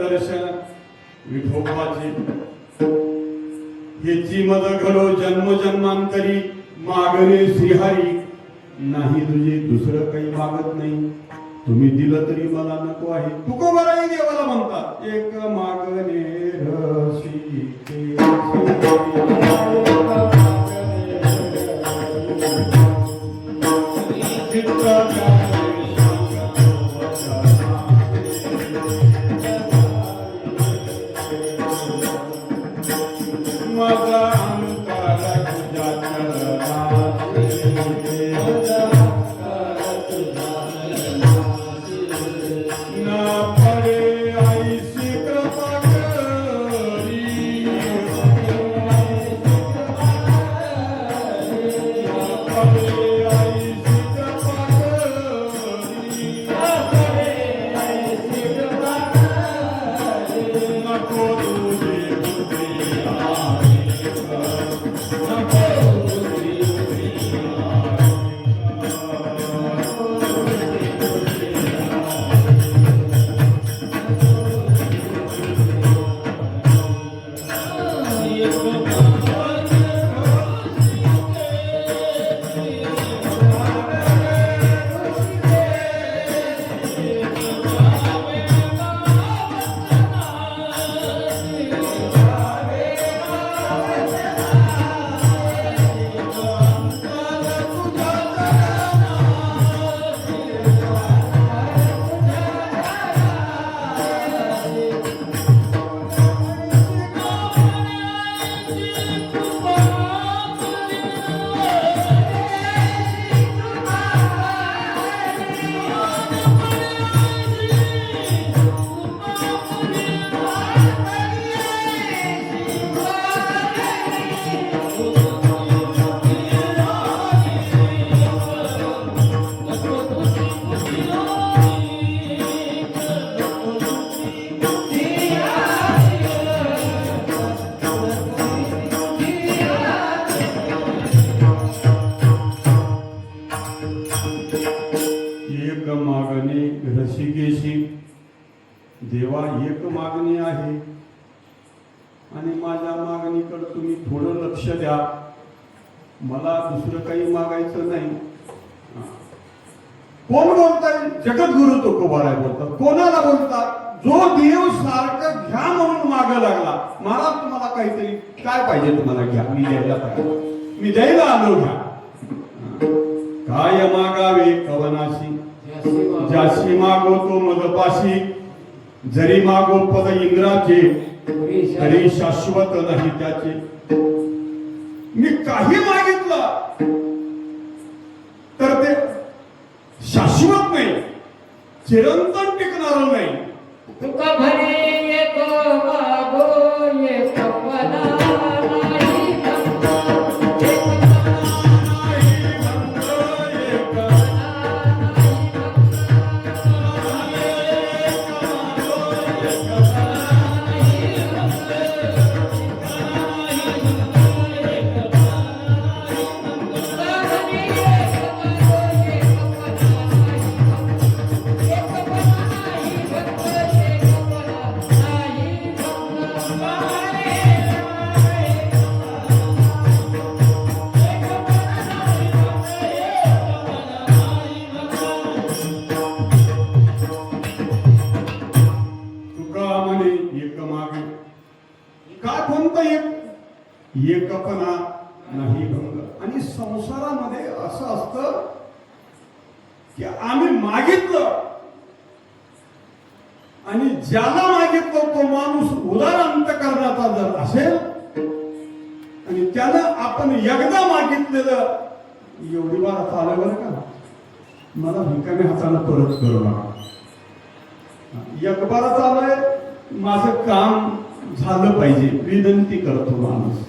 दर्शन विठोबाचे हेची मद घडो जन्म जन्मांतरी मागणे श्रीहरी नाही तुझे दुसरं काही मागत नाही तुम्ही दिलं तरी मला नको आहे तुकोबाराही देवाला म्हणतात एक मागणे रसिके देवा एक मागणी आहे आणि माझ्या मागणीकडे तुम्ही थोडं लक्ष द्या मला दुसरं काही मागायचं नाही कोण बोलताय जगद्गुरु तुकोबाराय बोलतात कोणाला बोलतात जो देव सारखं घ्या म्हणून माग लागला महाराज तुम्हाला काहीतरी काय पाहिजे तुम्हाला घ्या मी द्यायला पाहिजे मी द्यायला आलो घ्या काय मागावे कवनाशी जाशी मागो तो मदपाशी जरी मागो पद इंद्राचे तरी शाश्वत नाही त्याचे मी काही मागितलं तर ते शाश्वत नाही चिरंतन टिकणार नाही तुका म्हणे एक मागो एक पदा एकपणा नाही भंग आणि संसारामध्ये असं असतं की आम्ही मागितलं आणि ज्याला मागितलं तो माणूस उदार अंतकरणाचा जर असेल आणि त्यानं आपण एकदा मागितलेलं एवढी वार चाललं बरं का मला भिकामी हाताने परत करू नका एक बार चाललंय माझं काम झालं पाहिजे विनंती करतो माणूस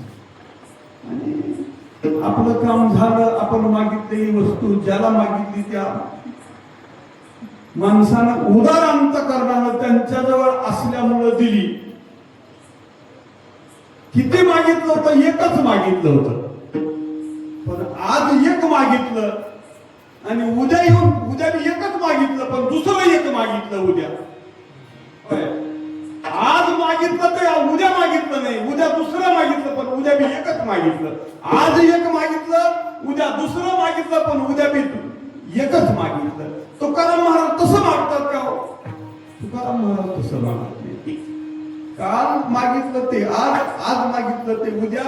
आणि आपलं काम झालं आपण मागितलेली वस्तू ज्याला मागितली त्या माणसानं उदार अंतकरणानं त्यांच्याजवळ असल्यामुळं दिली किती मागितलं होतं एकच मागितलं होतं पण आज एक मागितलं आणि उद्या येऊन उद्या मी एकच मागितलं पण दुसरं एक मागितलं उद्या मागितलं ते उद्या मागितलं नाही, उद्या दुसरं मागितलं पण उद्या बी एकच मागितलं. आज एक मागितलं, उद्या दुसरं मागितलं पण उद्या बी एकच मागितलं. तुकाराम महाराज तसं मागतात का हो? तुकाराम महाराज तसं मागत नाही. काल मागितलं ते आज मागितलं ते उद्या,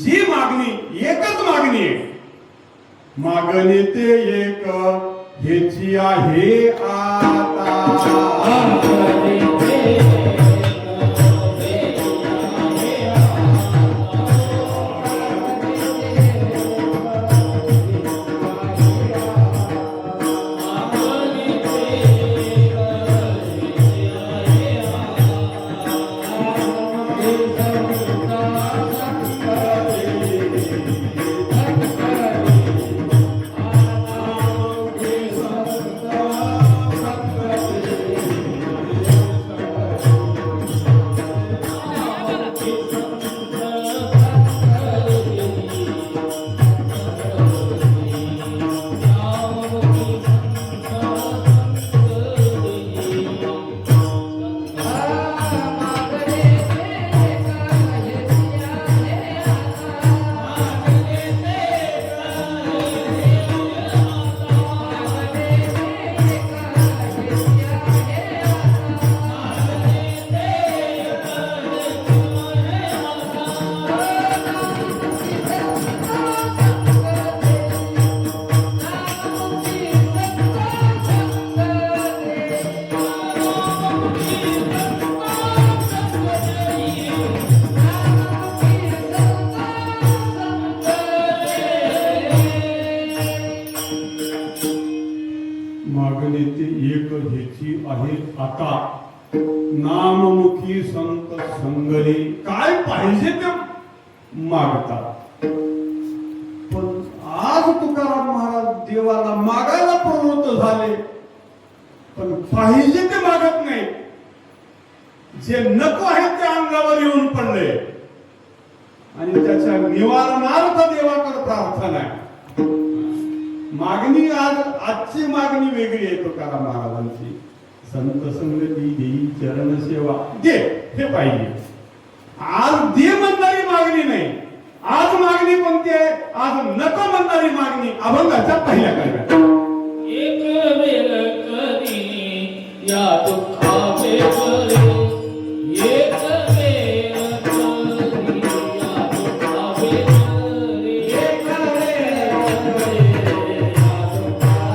जी मागणी एकच मागणी आहे. मागणी ते एक हेची आहे आता. मागणी ते एक हेची आहे आता. नाममुखी संत संगरी, काय पाहिजे ते मागतात. पण आज तुकाराम महाराज देवाला मागायला प्रवृत्त झाले, पण पाहिजे ते मागत नाही. जे नको आहे ते अंगावर येऊन पडले आणि त्याच्या निवारणार्थ देवाकडे प्रार्थना आहे. मागणी आजची मागणी वेगळी आहे तुकाराम महाराजांची. संत संगती देई चरण सेवा दे, हे पाहिजे. आज दे म्हणणारी मागणी नाही. आज मागणी कोणती आहे? आज नको म्हणणारी मागणी अभंगाच्या पहिल्या कडव्यात. एक वेळ करी या दुःखा वेगळे, एक वेळ करी या दुःखा वेगळे, एक वेळ करी या दुःखा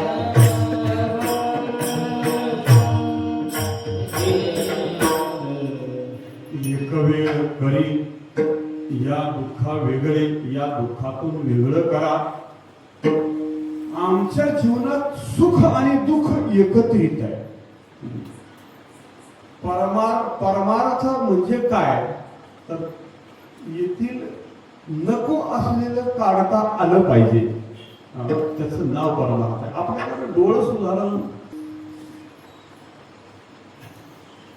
वेगळे, एक वेळ या दुःखा वेगळे, या दुःखातून वेगळं करा. आमच्या जीवनात सुख आणि दुःख एकत्रित आहे. परमार्थ म्हणजे काय तर येथील नको असलेलं काढता आलं पाहिजे. त्याचं नाव परमार्थ आहे. आपल्याकडे डोळं सुधारण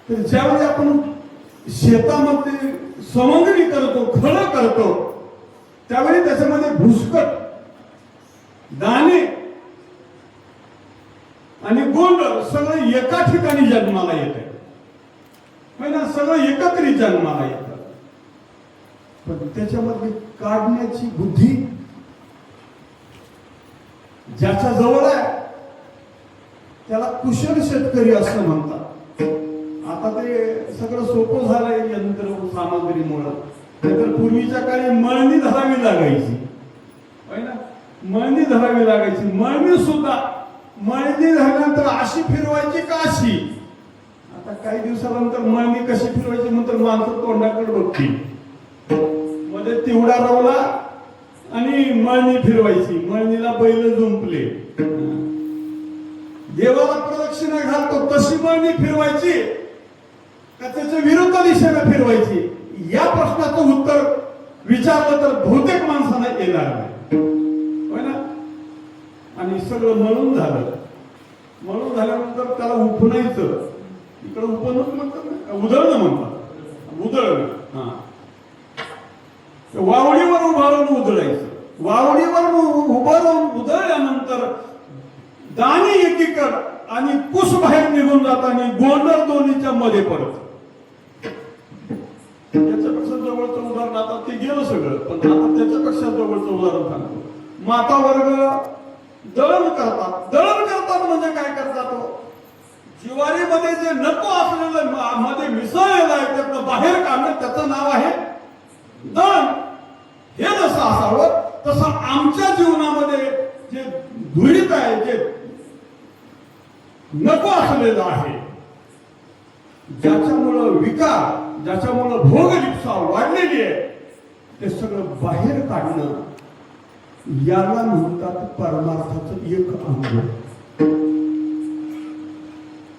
तर ज्यावेळी आपण शेतामध्ये सवंगणी करतो, खळं करतो, त्यावेळी त्याच्यामध्ये भुसकट दाणे आणि गोंड सगळं एका ठिकाणी जन्माला येते. सगळं एकत्रित जन्माला येतं. पण त्याच्यामध्ये काढण्याची बुद्धी ज्याच्या जवळ आहे त्याला कुशल शेतकरी असं म्हणतात. आता ते सगळं सोपं झालंय यंत्र सामग्रीमुळं. नाहीतर पूर्वीच्या काळी मळणी धरावी लागायची, होय ना, मळणी धरावी लागायची. मळणी सुद्धा मळणी झाल्यानंतर अशी फिरवायची का अशी. आता काही दिवसानंतर मळणी कशी फिरवायची नंतर माणसं तोंडाकडे बघतील. मध्ये तिवडा रवला आणि मळणी फिरवायची, मळणीला बैल जुंपले. देवाला प्रदक्षिणा घालतो तशी मळणी फिरवायची का त्याच्या विरुद्ध दिशेने फिरवायची. या प्रश्नाचं उत्तर विचारलं तर बहुतेक माणसांना येणार नाही, होय ना. आणि सगळं मळून झालं. मळून झाल्यानंतर त्याला उपणायचं. इकडे उपणच म्हणतात ना, उधळणं म्हणतात, उधळणं. हा, वावडीवर उभारून उधळायचं. वावडीवर उभारून उधळल्यानंतर दाणी एकीकड आणि कुस बाहेर निघून जाताना गोंडर दोन्हीच्या मध्ये पडत. त्याच्यापेक्षा जवळचं उदाहरण आता ते गेलं सगळं, पण आता त्याच्यापेक्षा जवळचं उदाहरण सांगतो. माता वर्ग दळण करतात. दळण करतात म्हणजे काय करतात, ज्वारीमध्ये जे नको असलेलं मध्ये मिसळलेलं आहे त्यातनं बाहेर काढणं, त्याचं नाव आहे दळण. हे जसं असावं तसं आमच्या जीवनामध्ये जे धुळीत आहे, जे नको असलेलं आहे, ज्याच्यामुळं विकार, ज्याच्यामुळं भोगलिप्सा वाढलेली आहे, ते सगळं बाहेर काढणं, याला म्हणतात परमार्थाचं एक अंग.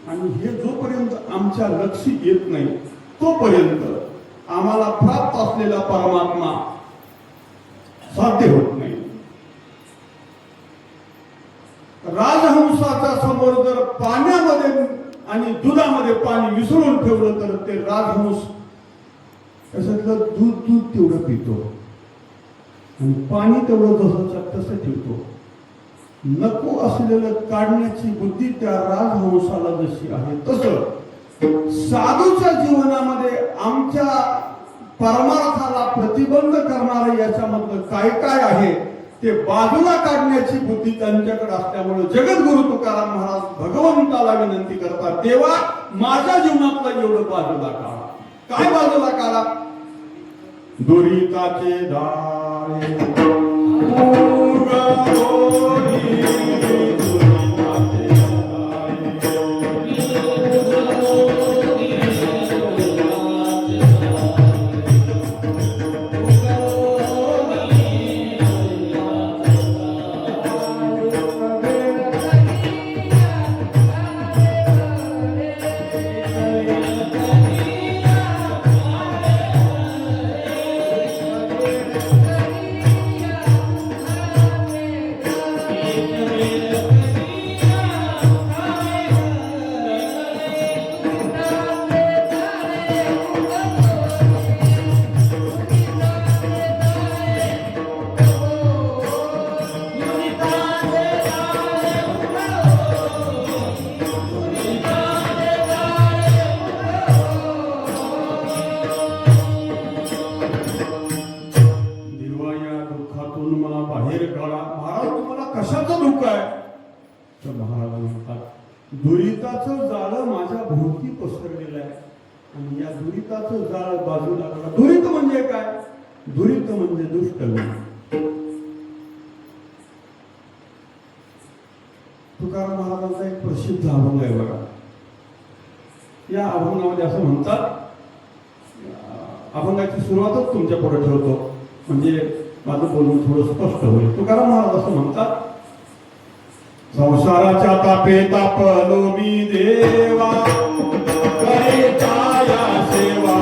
आणि हे जोपर्यंत आमच्या लक्षी येत नाही तोपर्यंत आम्हाला प्राप्त असलेला परमात्मा साध्य होत नाही. राजहंसाच्या समोर जर पाण्यामध्ये आणि दुधामध्ये पाणी मिसळून ठेवलं तर ते राजहंस त्याच्यातलं दूध तेवढं पितो आणि पाणी तेवढं जसं तसं ठेवतो. नको असलेलं काढण्याची बुद्धी त्या राजहंसाला जशी आहे तसं साधूच्या जीवनामध्ये आमच्या परमार्थाला प्रतिबंध करणारे याच्यामधलं काय काय आहे ते बाजूला काढण्याची बुद्धी त्यांच्याकडे असल्यामुळे जगद्गुरु तुकाराम महाराज भगवंताला विनंती करतात, देवा माझ्या जीवनातलं एवढं बाजूला काढा. काय बाजूला काढा, दुरिताचे दारे कशाचं दुःख आहे तर महाराज म्हणतात दुरिताचं जाळं माझ्या भोवती पसरलेलं आहे आणि या दुरिताचं जाळ बाजूला काढा. दुरित म्हणजे काय, दुरित म्हणजे दुष्ट गुण. तुकाराम महाराजांचा एक प्रसिद्ध अभंग आहे बघा. या अभंगामध्ये असं म्हणतात, अभंगाची सुरुवातच तुमच्या पुढे ठेवतो म्हणजे माझं बोलून थोडं स्पष्ट होईल. तुकाराम महाराज असं म्हणतात, संसाराच्या तापे तापलो मी देवा करिता या सेवा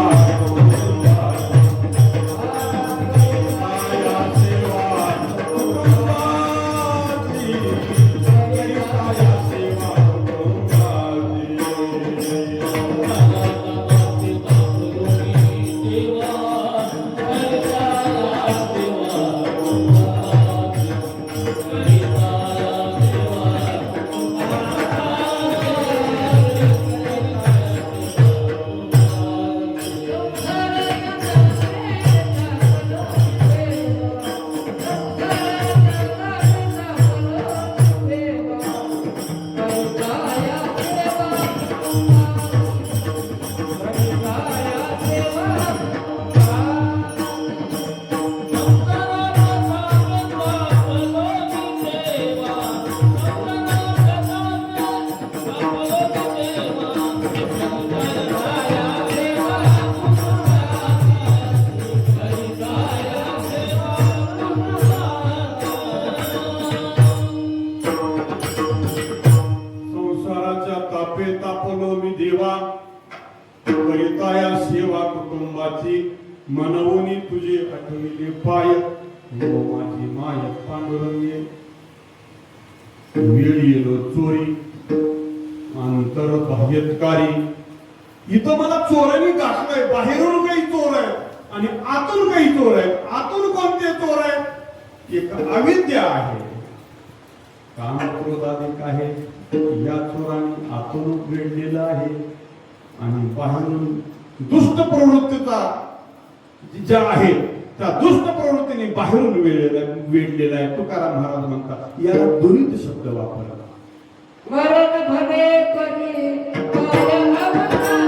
करिता या सेवा कुटुंबाची मनवून तुझे आठविले पाय हो माझी माय पांडुरंगे वेळ येलो चोरी अंतर बाह्यत्कारी इथं मला चोरांनी गाठलंय बाहेरून काही चोर आहे आणि आतून काही चोर आहे आतून कोणते चोर आहे एक अविद्या आहे काम क्रोधाधिक आहे या चोरांनी आतून वेढलेला आहे आणि बाहेरून दुष्ट प्रवृत्तीचा ज्या आहे त्या दुष्ट प्रवृत्तीने बाहेरून वेढलेला आहे तुकाराम महाराज म्हणतात याला दुरित शब्द वापरला मरण भवे करी काय अवताराई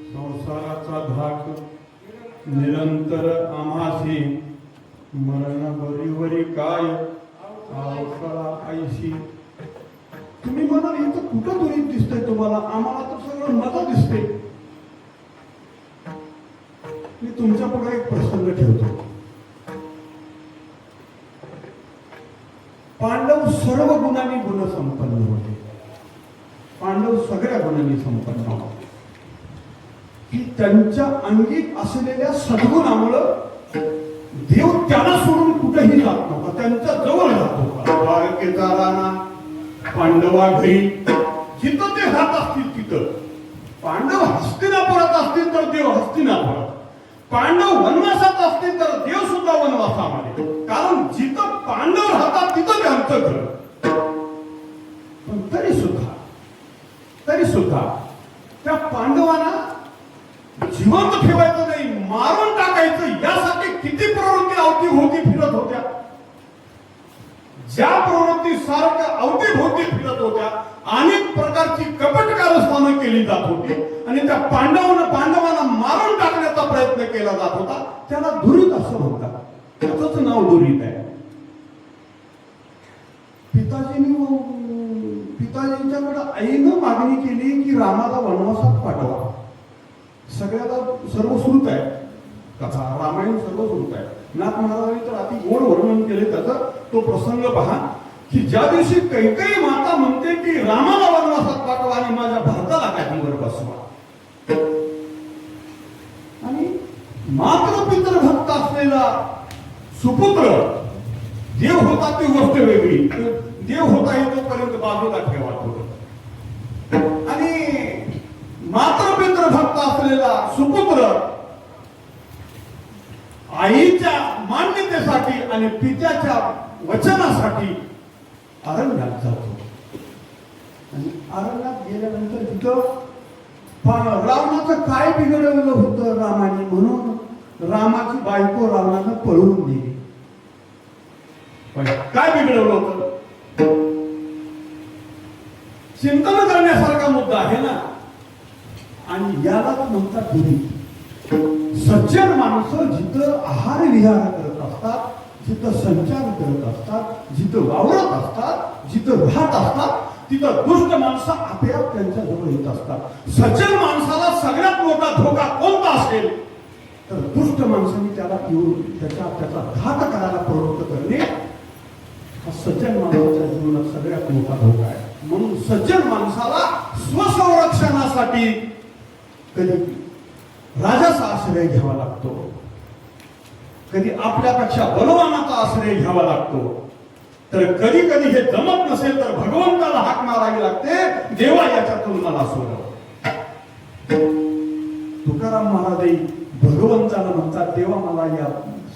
संसाराचा धाक निरंतर आम्हासी मरण बरीवरी काय अवकळा ऐशी तुम्ही म्हणाल इथं कुठं दुरीत दिसतंय तुम्हाला आम्हाला तर सगळं मजा दिसते मी तुमच्या पुढे एक प्रसंग ठेवतो पांडव सर्व गुणांनी गुणसंपन्न होते पांडव सगळ्या गुणांनी संपन्न होते की त्यांच्या अंगी असलेल्या सद्गुणामुळं देव त्यांना सोडून कुठेही जात नव्हता त्यांच्या जवळ जात होता द्वारकेचा राणा पांडवा घरी जिथं ते राहत असतील तिथं पांडव हस्तिनापुरात असतील तर देव हस्तिनापुरात पांडव वनवासात असतील तर देव सुद्धा वनवासामध्ये कारण जिथं पांडव राहतात तिथं त्यांचं घर पण तरी सुद्धा त्या पांडवांना जिवंत ठेवायचं नाही मारून टाकायचं यासाठी किती प्रवृत्ती अवतीभोवती फिरत होत्या ज्या प्रवृत्ती सारख्या अवतीभोवती फिरत होत्या अनेक प्रकारची कपट कारस्थानं केली जात होती आणि त्या पांडवांना मारून टाकण्याचा प्रयत्न केला जात होता त्याला दुरित असं म्हणतात त्याच नाव दुरित आहे पिताजींच्याकडे आईनं मागणी केली की रामाला वनवासात पाठवा सगळ्याला सर्व श्रुत आहे कथा रामायण सर्व श्रुत आहे नाथ महाराजांनी तर अति गोड वर्णन केले त्याचा तो प्रसंग पहा की ज्या दिवशी कैकेयी माता म्हणते की रामाला वनवासात पाठवा आणि माझ्या भरताला काठीवर बसवा आणि मात्र पितृभक्त असलेला सुपुत्र देव होता ती गोष्ट वेगळी देव होता तोपर्यंत बाजूला ठेवा थोडं आणि मात्र पितृभक्त असलेला सुपुत्र आईच्या मान्यतेसाठी आणि पित्याच्या वचनासाठी अरण्यात जातो आणि अरण्यात गेल्यानंतर तिथं रावणाचं काय बिघडवलं होतं रामाने म्हणून रामाची बायको रावणानं पळवून दिली काय बिघडवलं होतं चिंतन करण्यासारखा मुद्दा आहे ना आणि याला म्हणतात गुरु सज्जन माणसं जिथं आहार विहार करत असतात जिथं संचार करत असतात जिथं वावरत असतात जिथं राहत असतात तिथं दुष्ट माणसं आपोआप त्यांच्या जवळ येत असतात सज्जन माणसाला सगळ्यात मोठा धोका कोणता असेल तर दुष्ट माणसाने त्याला येऊन त्याचा घात करायला प्रवृत्त करणे हा सज्जन माणसाच्या जीवनात सगळ्यात मोठा धोका आहे म्हणून सज्जन माणसाला स्वसंरक्षणासाठी कधी राजाचा आश्रय घ्यावा लागतो कधी आपल्यापेक्षा बलवानाचा आश्रय घ्यावा लागतो तर कधी कधी हे जमत नसेल तर भगवंताला हाक मारावी लागते देवा याच्यातून मला सोडव तुकाराम महाराजही भगवंताला म्हणतात, देवा मला या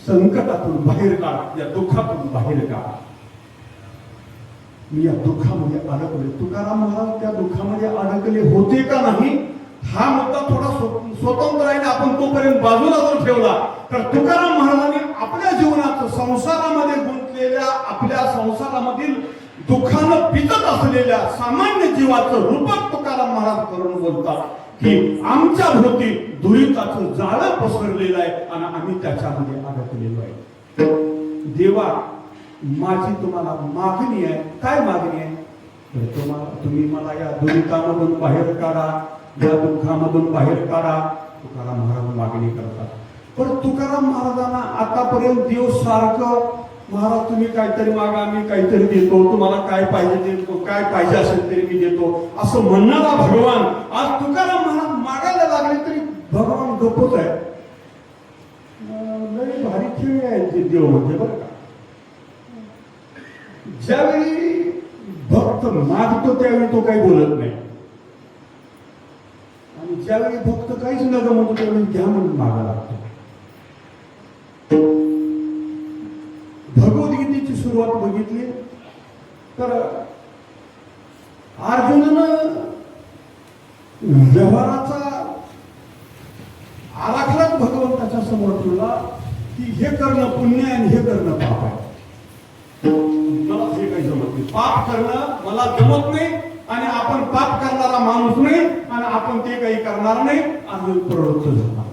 संकटातून बाहेर काढ, या दुःखातून बाहेर काढ. मी या दुःखामध्ये अडकले. तुकाराम महाराज त्या दुःखामध्ये अडकले होते का नाही हा मुद्दा थोडा स्वतंत्र आहे. आपण तोपर्यंत बाजूला जर ठेवला तर तुकाराम महाराजांनी आपल्या जीवनात संसारामध्ये गुंतलेल्या, आपल्या संसारामधील दुःखानं पितत असलेल्या सामान्य जीवाचं रूपक तुकाराम महाराज करून बोलतात की आमच्या भोवती दुरिताचं जाळं पसरलेलं आहे आणि आम्ही त्याच्यामध्ये अडकलेलो आहे. देवा, माझी तुम्हाला मागणी आहे. काय मागणी आहे? तर तुम्ही मला या दुरितामधून बाहेर काढा, या दुःखामधून बाहेर काढा. तुकाराम महाराज मागणी करतात. पण तुकाराम महाराजांना आतापर्यंत देव सारखं, महाराज तुम्ही काहीतरी मागा, मी काहीतरी देतो, तुम्हाला काय पाहिजे देतो, काय पाहिजे असेल तरी मी देतो, असं म्हणणारा भगवान आज तुकाराम महाराज मागायला लागले तरी भगवान गप्पच आहे. लई भारी खेळ आहे ते देव म्हणजे बरं का. ज्यावेळी भक्त मागतो त्यावेळी तो काही बोलत नाही, आणि ज्यावेळी भक्त काहीच नका म्हणतो त्यावेळी घ्या म्हणून मागा लागतो. भगवद्गीतेची सुरुवात बघितली तर अर्जुनानं व्यवहाराचा आराखडाच भगवंताच्या समोर ठेवला की हे करणं पुण्य आहे आणि हे करणं पाप आहे. मला हे काही जमत नाही, पाप करणं मला जमत नाही, आणि आपण पाप करणारा माणूस नाही, आणि आपण ते काही करणार नाही, आणि प्रवृत्त झाला.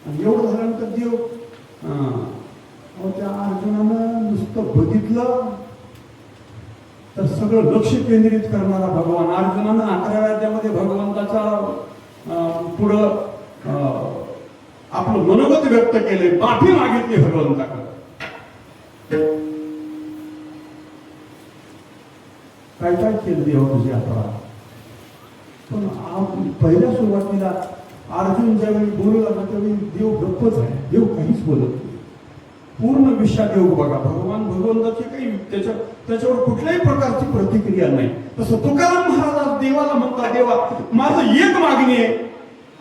आणि एवढं झाल्यानंतर देव त्या अर्जुनानं नुसतं बघितलं तर सगळं लक्ष केंद्रित करणारा भगवान. अर्जुनानं 11व्या अध्यायामध्ये भगवंताच्या पुढं आपलं मनोगत व्यक्त केले, माफी मागितली भगवंताकडे. काय काय केलं देवा तुझे अपराध. पण पहिल्या सुरुवातीला अर्जुन ज्यावेळी बोलू लागला त्यावेळी देव गप्पच आहे, देव काहीच बोलत नाही. पूर्ण विषादेव बघा, भगवान भगवंताची काही त्याच्यावर कुठल्याही प्रकारची प्रतिक्रिया नाही. तसं तुकाराम महाराज देवाला म्हणतात, देवा माझं एक मागणी आहे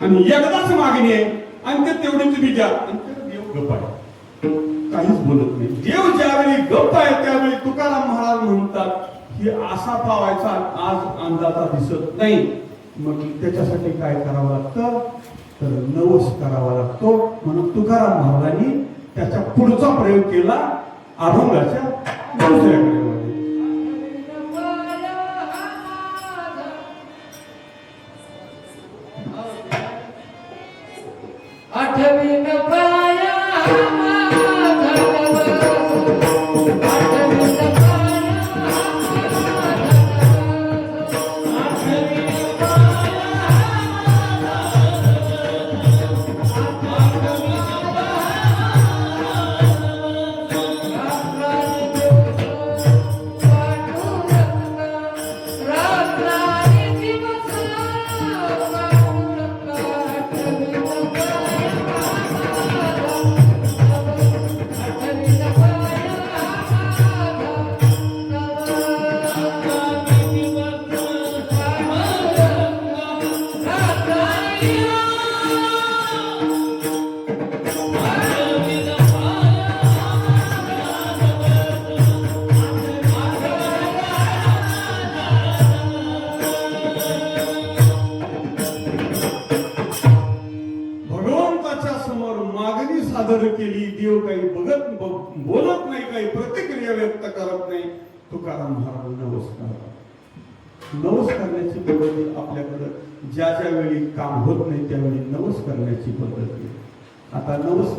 आणि एकदाच मागणी आहे, आणि ते तेवढी तुम्ही द्या. आणि ते देव गप्प आहे, काहीच बोलत नाही. देव ज्यावेळी गप्प आहे त्यावेळी तुकाराम महाराज म्हणतात की असा पावायचा आज अंदाजा दिसत नाही. मग त्याच्यासाठी काय करावं लागतं तर नवस करावा लागतो. म्हणून तुकाराम महाराजांनी त्याच्या पुढचा प्रयोग केला अभंगाच्या दुसऱ्या कडे. आठवीन पाया सादर केली. देव काही बोलत नाही, काही प्रतिक्रिया व्यक्त करत नाही. तुकाराम महाराज नवस करण्याची पद्धती आपल्याकडं ज्या वेळी काम होत नाही त्यावेळी नवस करण्याची पद्धती. आता नवस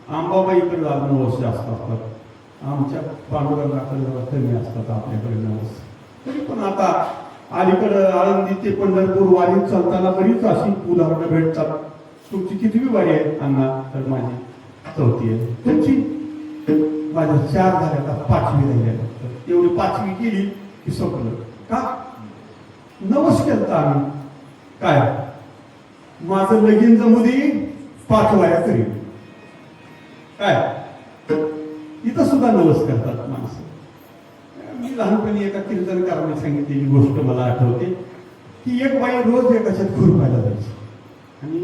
आंबाबाईकडे नवस जास्त असतात, आमच्या पांडुरंगाकडे कमी असतात आपल्याकडे नवस. तरी पण आता अलीकडं आळंदी ते पंढरपूर वारीत चालताना बरीच अशी उदाहरणं भेटतात. तुमची कितवी वारी आहे अण्णा? तर माझी 4थी आहे. तुमची? माझ्या 4 झाल्या, आता 5वी राहिल्या. एवढी 5वी केली की संपलं. का? नवस केलता आम्ही. काय माझं लगीन जमू दे, 5 वाऱ्या करीन. काय इथं सुद्धा नवस करतात माणसं. मी लहानपणी एका कीर्तनकाराने सांगितलेली गोष्ट मला आठवते की एक बाई रोज एकाच्यात खुरपायला जायची, आणि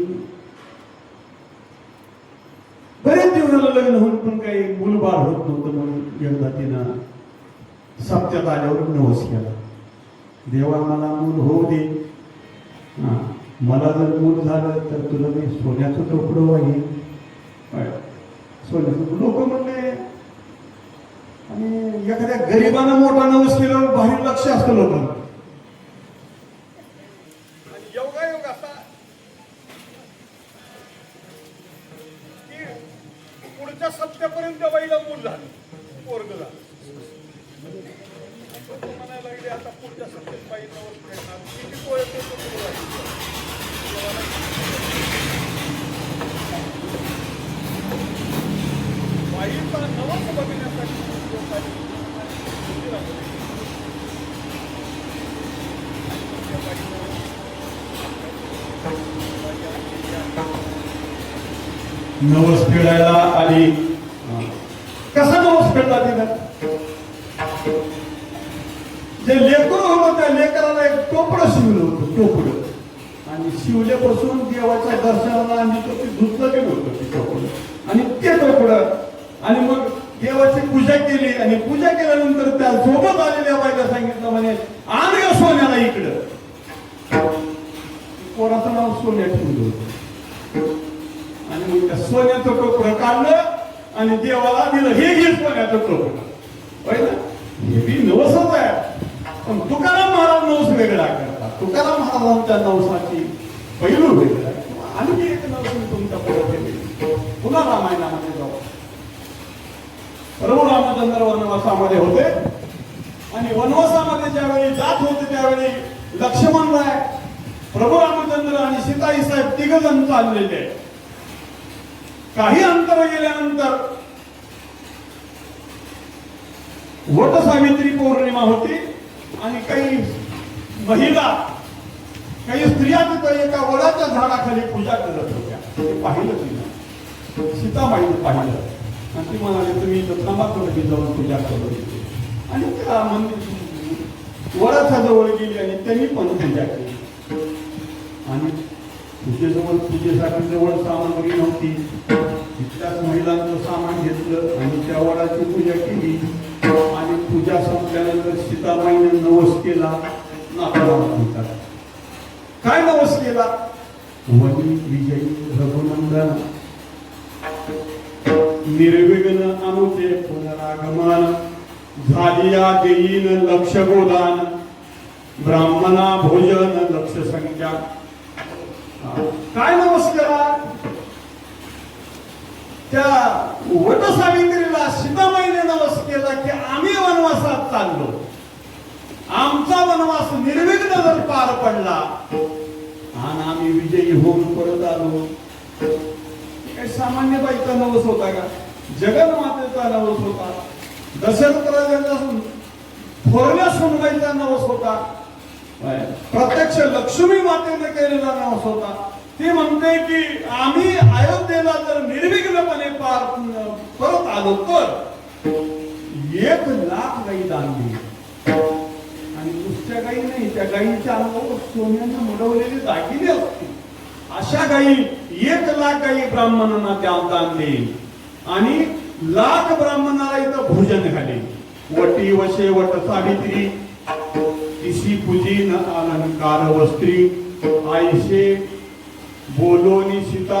बाळ होत नव्हतं म्हणून एकदा तिनं सप्त्यात आल्यावर नवस केला, देवा मला मूल होऊ दे, हा, मला जर मूल झालं तर तुला मी सोन्याचं तुकडं वाहीन. सोन्याचं लोक म्हणले. आणि एखाद्या गरिबानं मोठा नवस केल्यावर बाहेर लक्ष असतं लोकांना. आणि योगायोग असा की पुढच्या सप्त्यापर्यंत बाईला मूल झालं, पोरग झालं. म्हणायला लागले आता पुढच्या सप्त्यात बाई नवस करणार, किती पोळ्या करतो तुला बाईचा नवस बघण्यासाठी लोकांनी नवस फेडायला आली. कसा नवस फेडला तिनं? जे लेकरं होतं त्या लेकराला एक टोपडं शिवलं होतं, टोपडं. आणि शिवल्यापासून देवाच्या दर्शनाला आणि ते धुतलं गेलं होतं ते टोपडं आणि ते टोपडं. आणि मग देवाची पूजा केली आणि पूजा केल्यानंतर त्या सोबत आलेल्या बाईला सांगितलं म्हणे आण ग सोन्याला इकडं. पोराचं नाव सोन्या ठेवलं होतं. आणि मग त्या सोन्याचं टोपडं काढलं आणि देवाला दिलं, हे घे सोन्याचं टोपडं. होय ना, हे बी नवसच आहे. पण तुकाराम महाराज नवस वेगळा करतात. तुकाराम महाराजांच्या नवसाची पैलू वेगळा आहे. आणि एक नवस मी तुमच्या पुढे पुन्हा रामायणामध्ये जाऊ. प्रभू रामचंद्र वनवासामध्ये होते आणि वनवासामध्ये ज्यावेळी जात होते त्यावेळी लक्ष्मण राय, प्रभू रामचंद्र आणि सीताई साहेब तिघ जण चाललेले. काही अंतर गेल्यानंतर वट सावित्री पौर्णिमा होती आणि काही महिला, काही स्त्रिया तिथं एका वडाच्या झाडाखाली पूजा करत होत्या. ते पाहिलं तिनं, सीताबाईने पाहिलं आणि ती म्हणाली तुम्ही इथं थांबा, मी जाऊन पूजा करत होते. आणि त्या मंदिर वडाच्या जवळ गेली आणि त्यांनी पण पूजा केली. आणि पूजेसाठी जवळ सामग्री नव्हती. तिथल्याच महिलांचं सामान घेतलं आणि त्या वडाची पूजा केली. आणि पूजा संपल्यानंतर सीताबाईने नवस केला. नाताळाला काय नवस केला? वनी विजयी रघुनंदन निर्विघ्न अनुते पुनरागमन झालिया देईन लक्ष गोदान ब्राह्मणा भोजन लक्ष संख्या. काय नवस केला? त्या वट सावित्रीला सीताबाईने नवस केला की आम्ही वनवासात चाललो, आमचा वनवास निर्विघ्न जर पार पडला आणि आम्ही विजयी होऊन परत आलो. काही सामान्य बाईचा नवस होता का? जगन्मातेचा नवस होता. दशरथ राजाचा थोरल्या सुनबाईचा नवस होता. प्रत्यक्ष लक्ष्मी मातेने केलेला नवस होता. ते म्हणते की आम्ही अयोध्येला जर निर्विघ्नपणे परत आलो तर 1,00,000 गाई दान दिली. आणि दुसऱ्या गाई नाही, त्या गाईच्या अंगावर सोन्याने मडवलेले दागिने असतील अशा गाई 1,00,000 गाई ब्राह्मणांना त्या दान देईल. आणि 1,00,000 ब्राह्मणाला इथं भोजन घाले. वटी वशे वट सावित्री तिशी पूजीन अलंकार वस्त्री आईशे बोलोनी सीता